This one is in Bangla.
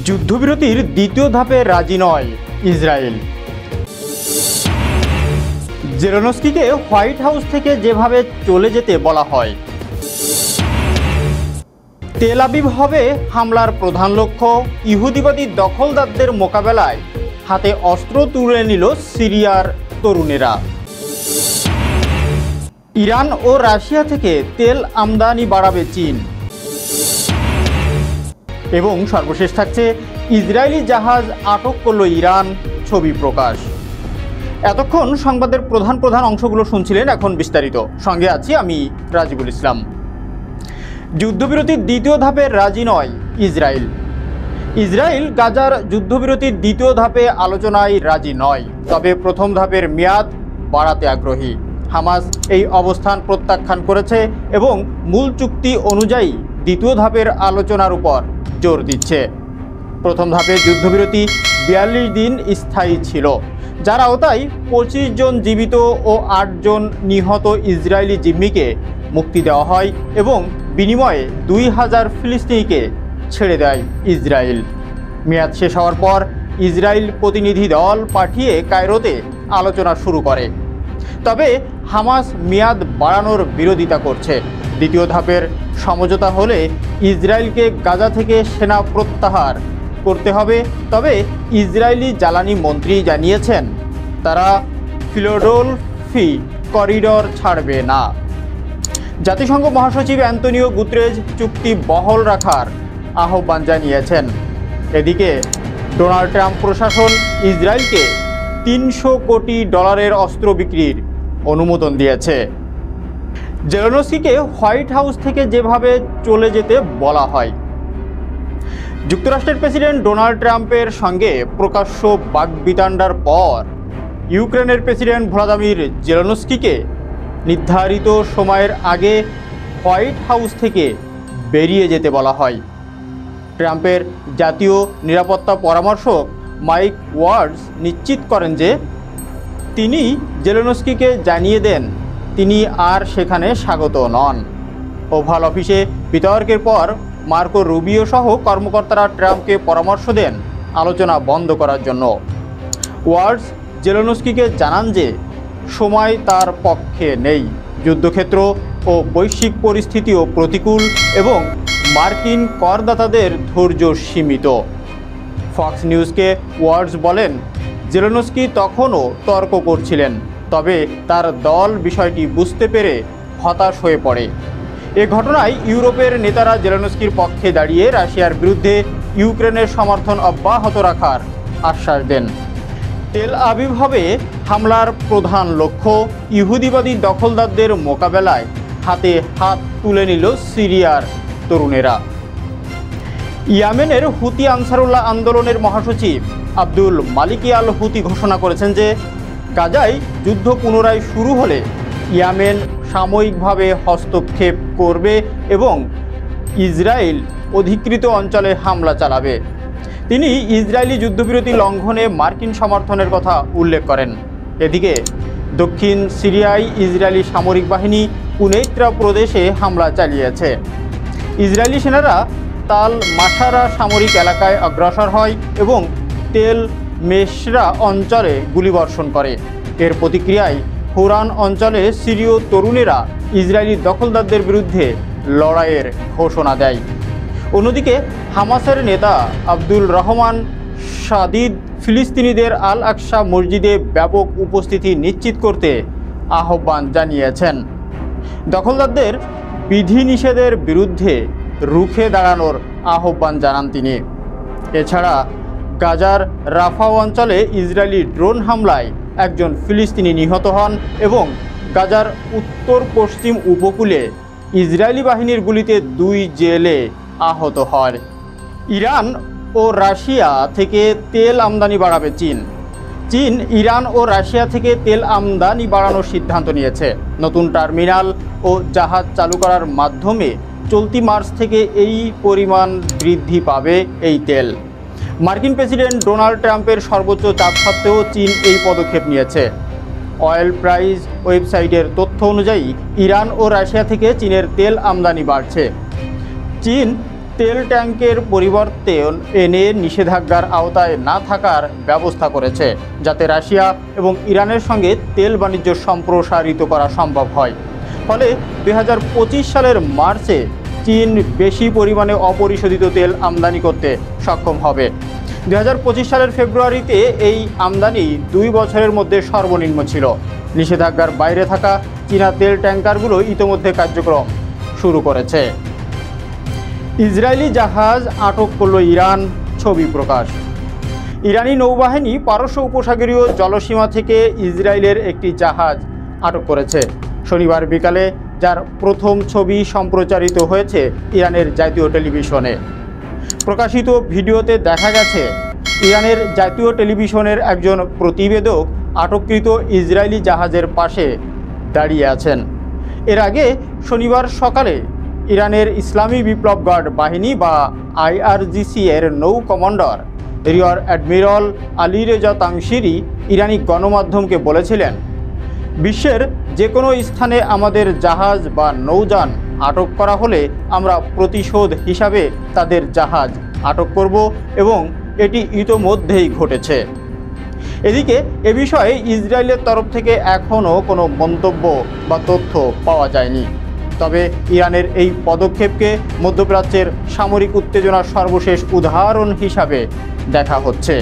যুদ্ধবিরতির দ্বিতীয় ধাপে রাজি নয় ইসরায়েল। জেলেনস্কিকে হোয়াইট হাউস থেকে যেভাবে চলে যেতে বলা হয়। তেল আবিব হবে হামলার প্রধান লক্ষ্য। ইহুদিবাদী দখলদারদের মোকাবেলায় হাতে অস্ত্র তুলে নিল সিরিয়ার তরুণেরা। ইরান ও রাশিয়া থেকে তেল আমদানি বাড়াবে চীন। এবং সর্বশেষ থাকছে ইসরায়েলি জাহাজ আটক করল ইরান, ছবি প্রকাশ। এতক্ষণ সংবাদের প্রধান অংশগুলো শুনছিলেন, এখন বিস্তারিত। সঙ্গে আছি আমি রাজিবুল ইসলাম। যুদ্ধবিরতির দ্বিতীয় ধাপে রাজি নয় ইসরায়েল। ইসরায়েল গাজার যুদ্ধবিরতির দ্বিতীয় ধাপে আলোচনায় রাজি নয়, তবে প্রথম ধাপের মেয়াদ বাড়াতে আগ্রহী। হামাস এই অবস্থান প্রত্যাখ্যান করেছে এবং মূল চুক্তি অনুযায়ী দ্বিতীয় ধাপের আলোচনার উপর জোর দিচ্ছে। প্রথম ধাপে যুদ্ধবিরতি 42 দিন স্থায়ী ছিল, যার আওতায় 25 জন জীবিত ও 8 জন নিহত ইসরায়েলি জিম্মিকে মুক্তি দেওয়া হয় এবং বিনিময়ে 2000 ফিলিস্তিনিকে ছেড়ে দেয় ইসরায়েল। মেয়াদ শেষ হওয়ার পর ইসরায়েল প্রতিনিধি দল পাঠিয়ে কায়রোতে আলোচনা শুরু করে, তবে হামাস মেয়াদ বাড়ানোর বিরোধিতা করছে। দ্বিতীয় ধাপের সমঝোতা হলে ইসরায়েলকে গাজা থেকে সেনা প্রত্যাহার করতে হবে, তবে ইসরায়েলি জ্বালানি মন্ত্রী জানিয়েছেন তারা ফিলাডেলফি করিডর ছাড়বে না। জাতিসংঘ মহাসচিব অ্যান্তনিও গুতেরেস চুক্তি বহাল রাখার আহ্বান জানিয়েছেন। এদিকে ডোনাল্ড ট্রাম্প প্রশাসন ইসরায়েলকে $300 কোটি অস্ত্র বিক্রির অনুমোদন দিয়েছে। জেলেনস্কিকে হোয়াইট হাউস থেকে যেভাবে চলে যেতে বলা হয়। যুক্তরাষ্ট্রের প্রেসিডেন্ট ডোনাল্ড ট্রাম্পের সঙ্গে প্রকাশ্য বাকবিতণ্ডার পর ইউক্রেনের প্রেসিডেন্ট ভ্লাদিমির জেলেনস্কিকে নির্ধারিত সময়ের আগে হোয়াইট হাউস থেকে বেরিয়ে যেতে বলা হয়। ট্রাম্পের জাতীয় নিরাপত্তা পরামর্শক মাইক ওয়ার্ডস নিশ্চিত করেন যে তিনি জেলেনস্কিকে জানিয়ে দেন তিনি আর সেখানে স্বাগত নন। ওভাল অফিসে বিতর্কের পর মার্কো রুবিও সহ কর্মকর্তারা ট্রাম্পকে পরামর্শ দেন আলোচনা বন্ধ করার জন্য। ওয়ার্ডস জেলেনস্কিকে জানান যে সময় তার পক্ষে নেই, যুদ্ধক্ষেত্র ও বৈশ্বিক পরিস্থিতিও প্রতিকূল এবং মার্কিন করদাতাদের ধৈর্য সীমিত। ফক্স নিউজকে ওয়ার্ডস বলেন জেলেনস্কি তখনও তর্ক করছিলেন, তবে তার দল বিষয়টি বুঝতে পেরে হতাশ হয়ে পড়ে। এ ঘটনায় ইউরোপের নেতারা জেলেনস্কির পক্ষে দাঁড়িয়ে রাশিয়ার বিরুদ্ধে ইউক্রেনের সমর্থন অব্যাহত রাখার আশ্বাস দেন। তেল আবিব হবে হামলার প্রধান লক্ষ্য। ইহুদিবাদী দখলদারদের মোকাবেলায় হাতে হাত তুলে নিল সিরিয়ার তরুণেরা। ইয়েমেনের হুতি আনসারুল্লাহ আন্দোলনের মহাসচিব আব্দুল মালিক আল হুতি ঘোষণা করেছেন যে গাজায় যুদ্ধ পুনরায় শুরু হলে ইয়েমেন সাময়িকভাবে হস্তক্ষেপ করবে এবং ইসরায়েল অধিকৃত অঞ্চলে হামলা চালাবে। তিনি ইসরায়েলি যুদ্ধবিরতি লঙ্ঘনে মার্কিন সমর্থনের কথা উল্লেখ করেন। এদিকে দক্ষিণ সিরিয়ায় ইসরায়েলি সামরিক বাহিনী কুনেইত্রা প্রদেশে হামলা চালিয়েছে। ইসরায়েলি সেনারা তাল মাসারা সামরিক এলাকায় অগ্রসর হয় এবং তেল মেশরা অঞ্চলে গুলিবর্ষণ করে। এর প্রতিক্রিয়ায় হুরান অঞ্চলে সিরীয় তরুণেরা ইসরায়েলি দখলদারদের বিরুদ্ধে লড়াইয়ের ঘোষণা দেয়। অন্যদিকে হামাসের নেতা আব্দুল রহমান সাদিদ ফিলিস্তিনিদের আল আকসা মসজিদে ব্যাপক উপস্থিতি নিশ্চিত করতে আহ্বান জানিয়েছেন। দখলদারদের বিধিনিষেধের বিরুদ্ধে রুখে দাঁড়ানোর আহ্বান জানান তিনি। এছাড়া গাজার রাফা অঞ্চলে ইসরায়েলি ড্রোন হামলায় একজন ফিলিস্তিনি নিহত হন এবং গাজার উত্তর পশ্চিম উপকূলে ইসরায়েলি বাহিনীর গুলিতে 2 জেলে আহত হয়। ইরান ও রাশিয়া থেকে তেল আমদানি বাড়াবে চীন। চীন ইরান ও রাশিয়া থেকে তেল আমদানি বাড়ানোর সিদ্ধান্ত নিয়েছে। নতুন টার্মিনাল ও জাহাজ চালু করার মাধ্যমে চলতি মার্চ থেকে এই পরিমাণ বৃদ্ধি পাবে এই তেল। মার্কিন প্রেসিডেন্ট ডোনাল্ড ট্রাম্পের সর্বোচ্চ চাপ সত্ত্বেও চীন এই পদক্ষেপ নিয়েছে। অয়েল প্রাইস ওয়েবসাইটের তথ্য অনুযায়ী ইরান ও রাশিয়া থেকে চীনের তেল আমদানি বাড়ছে। চীন তেল ট্যাঙ্কের পরিবর্তে এনে নিষেধাজ্ঞার আওতায় না থাকার ব্যবস্থা করেছে, যাতে রাশিয়া এবং ইরানের সঙ্গে তেল বাণিজ্য সম্প্রসারিত করা সম্ভব হয়। ফলে 2025 সালের মার্চে চীন বেশি পরিমাণে অপরিশোধিত তেল আমদানি করতে সক্ষম হবে। 2025 সালের ফেব্রুয়ারিতে এই আমদানি 2 বছরের মধ্যে সর্বনিম্ন ছিল। নিষেধাজ্ঞার বাইরে থাকা চীনা তেল ট্যাঙ্কারগুলো ইতোমধ্যে কার্যক্রম শুরু করেছে। ইসরায়েলি জাহাজ আটক করল ইরান, ছবি প্রকাশ। ইরানি নৌবাহিনী পারস্য উপসাগরীয় জলসীমা থেকে ইসরায়েলের একটি জাহাজ আটক করেছে শনিবার বিকালে, যার প্রথম ছবি সম্প্রচারিত হয়েছে ইরানের জাতীয় টেলিভিশনে। প্রকাশিত ভিডিওতে দেখা গেছে ইরানের জাতীয় টেলিভিশনের একজন প্রতিবেদক আটককৃত ইসরায়েলি জাহাজের পাশে দাঁড়িয়ে আছেন। এর আগে শনিবার সকালে ইরানের ইসলামী বিপ্লব গার্ড বাহিনী বা IRGC এর নৌ commander rear admiral Alireza Tangsiri ইরানি গণমাধ্যমকে বলেছিলেন, বিশ্বের যে কোনো স্থানে আমাদের জাহাজ বা নৌযান আটক করা হলে আমরা প্রতিশোধ হিসাবে তাদের জাহাজ আটক করব এবং এটি ইতোমধ্যেই ঘটেছে। এদিকে এ বিষয়ে ইসরায়েলের তরফ থেকে এখনও কোনো মন্তব্য বা তথ্য পাওয়া যায়নি। তবে ইরানের এই পদক্ষেপকে মধ্যপ্রাচ্যের সামরিক উত্তেজনার সর্বশেষ উদাহরণ হিসাবে দেখা হচ্ছে।